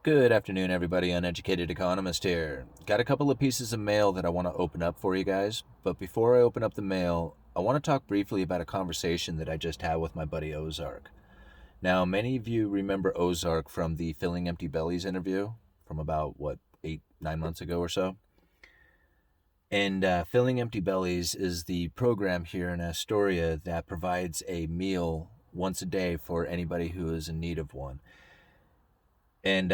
Good afternoon, everybody. Uneducated Economist here. Got a couple of pieces of mail that I want to open up for you guys. But before I open up the mail, I want to talk briefly about a conversation that I just had with my buddy Ozark. Now, many of you remember Ozark from the Filling Empty Bellies interview from about, 8-9 months ago or so? And Filling Empty Bellies is the program here in Astoria that provides a meal once a day for anybody who is in need of one. And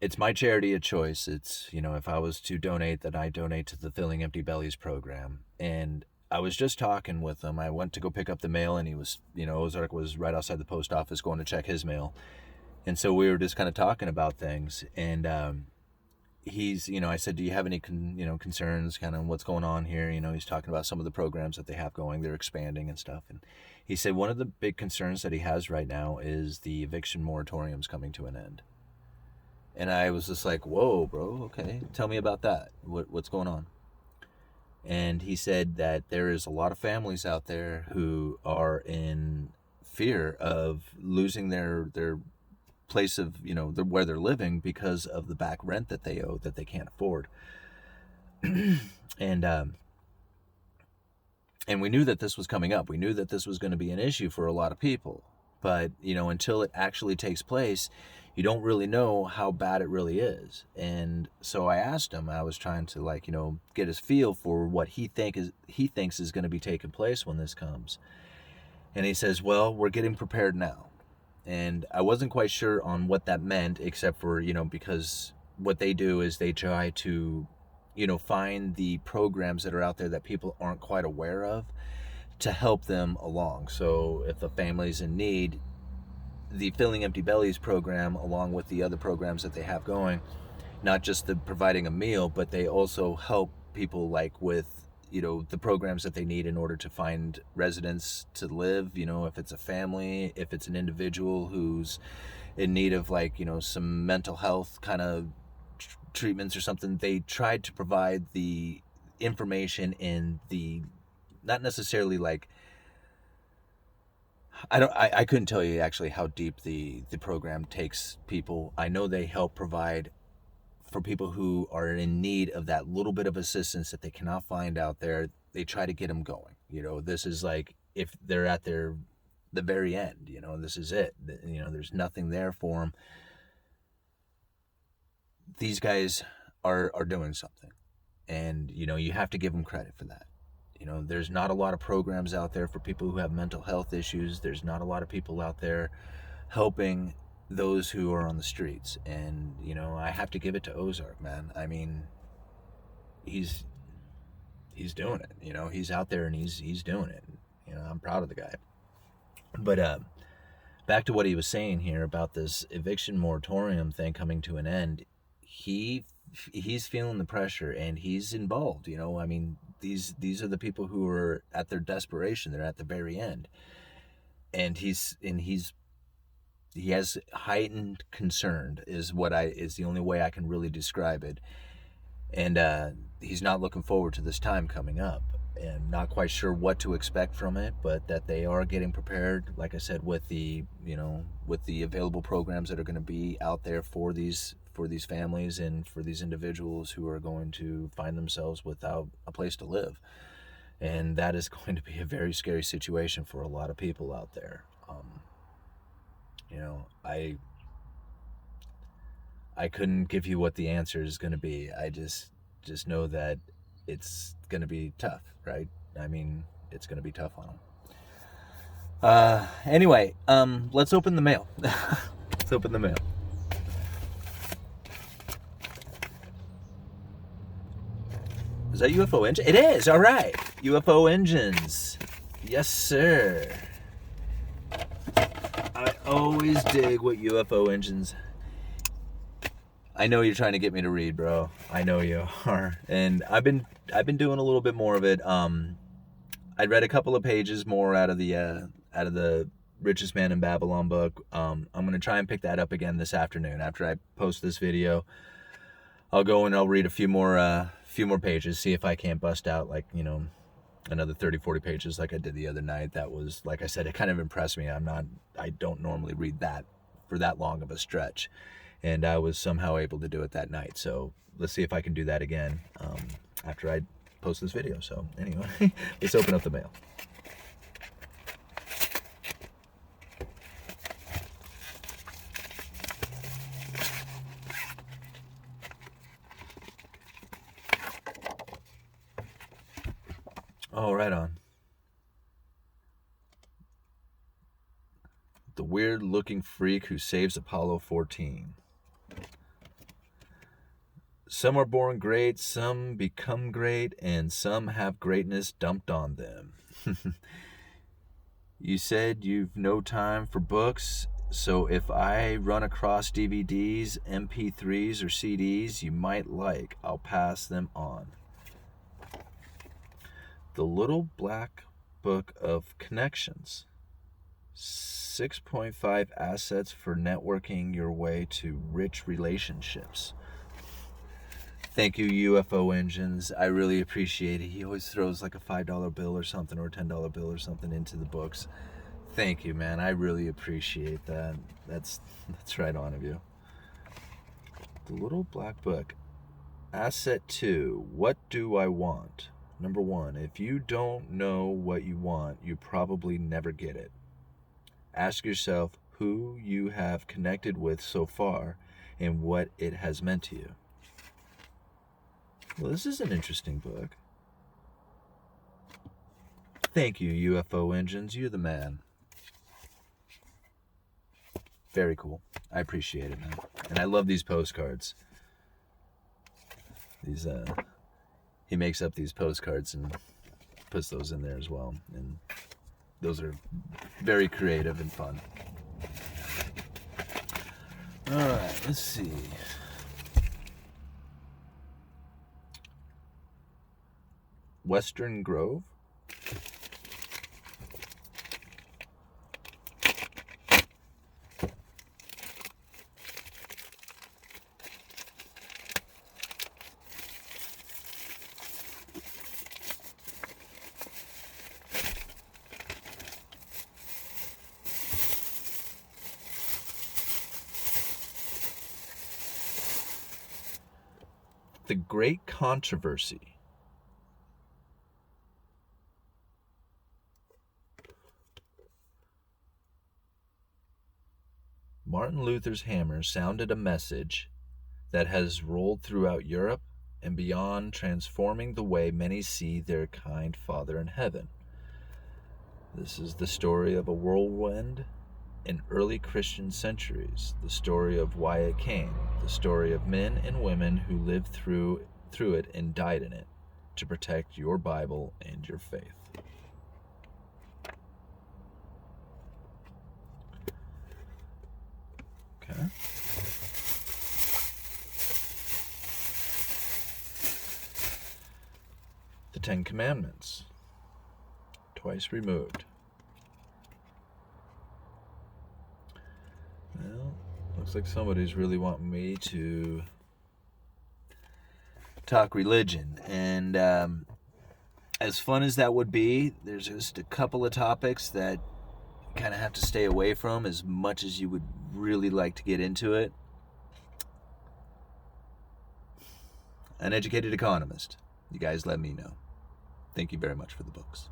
it's my charity of choice. It's, if I was to donate, that I donate to the Filling Empty Bellies program. And I was just talking with him. I went to go pick up the mail, and he was, Ozark was right outside the post office going to check his mail. And so we were just kind of talking about things. And I said, do you have any, concerns, kind of what's going on here? He's talking about some of the programs that they have going. They're expanding and stuff. And he said one of the big concerns that he has right now is the eviction moratoriums coming to an end. And I was just like, whoa, bro, okay. Tell me about that. What's going on? And he said that there is a lot of families out there who are in fear of losing their place of, where they're living because of the back rent that they owe that they can't afford. And we knew that this was coming up. We knew that this was going to be an issue for a lot of people. But, until it actually takes place, you don't really know how bad it really is. And so I asked him, I was trying to get his feel for what he thinks is going to be taking place when this comes. And he says, well, we're getting prepared now. And I wasn't quite sure on what that meant, except for, because what they do is they try to, find the programs that are out there that people aren't quite aware of to help them along. So if a family's in need, the Filling Empty Bellies program, along with the other programs that they have going, not just the providing a meal, but they also help people with, the programs that they need in order to find residence to live, if it's a family, if it's an individual who's in need of some mental health kind of treatments or something. They tried to provide the information in the, not necessarily I couldn't tell you actually how deep the program takes people. I know they help provide for people who are in need of that little bit of assistance that they cannot find out there. They try to get them going. This is if they're at the very end, this is it. There's nothing there for them. These guys are doing something, and you have to give them credit for that. There's not a lot of programs out there for people who have mental health issues. There's not a lot of people out there helping those who are on the streets. And I have to give it to Ozark, man. I mean, he's doing it. He's out there and he's doing it. I'm proud of the guy. But back to what he was saying here about this eviction moratorium thing coming to an end. He's feeling the pressure, and he's involved. I mean, these are the people who are at their desperation. They're at the very end, and he has heightened concern is the only way I can really describe it. And he's not looking forward to this time coming up, and not quite sure what to expect from it, but that they are getting prepared, like I said, with the available programs that are going to be out there for these families and for these individuals who are going to find themselves without a place to live. And that is going to be a very scary situation for a lot of people out there. I couldn't give you what the answer is going to be. I just know that it's going to be tough, right? I mean, it's going to be tough on them. Anyway, let's open the mail. Let's open the mail. Is that UFO engine? It is. All right. UFO engines. Yes, sir. I always dig what UFO engines. I know you're trying to get me to read, bro. I know you are. And I've been doing a little bit more of it. I read a couple of pages more out of the Richest Man in Babylon book. I'm going to try and pick that up again this afternoon after I post this video. I'll go and I'll read a few more pages, see if I can't bust out another 30-40 pages like I did the other night. That was, like I said, it kind of impressed me. I don't normally read that for that long of a stretch. and I was somehow able to do it that night. So let's see if I can do that again after I post this video. So anyway, let's open up the mail. Oh, right on. The weird-looking freak who saves Apollo 14. Some are born great, some become great, and some have greatness dumped on them. You said you've no time for books, so if I run across DVDs, MP3s, or CDs you might like, I'll pass them on. The Little Black Book of Connections. 6.5 assets for networking your way to rich relationships. Thank you, UFO Engines. I really appreciate it. He always throws like a $5 bill or something, or a $10 bill or something into the books. Thank you, man. I really appreciate that. That's right on of you. The Little Black Book. Asset 2. What do I want? Number 1. If you don't know what you want, you probably never get it. Ask yourself who you have connected with so far and what it has meant to you. Well, this is an interesting book. Thank you, UFO Engines. You're the man. Very cool. I appreciate it, man. And I love these postcards. These, he makes up these postcards and puts those in there as well. And those are very creative and fun. All right, let's see. Western Grove. The Great Controversy. Martin Luther's hammer sounded a message that has rolled throughout Europe and beyond, transforming the way many see their kind Father in heaven. This is the story of a whirlwind in early Christian centuries, the story of why it came, the story of men and women who lived through it and died in it to protect your Bible and your faith. Okay. The Ten Commandments, twice removed. Well, looks like somebody's really wanting me to talk religion. And as fun as that would be, there's just a couple of topics that you kind of have to stay away from as much as you would really like to get into it. Uneducated Economist. You guys let me know. Thank you very much for the books.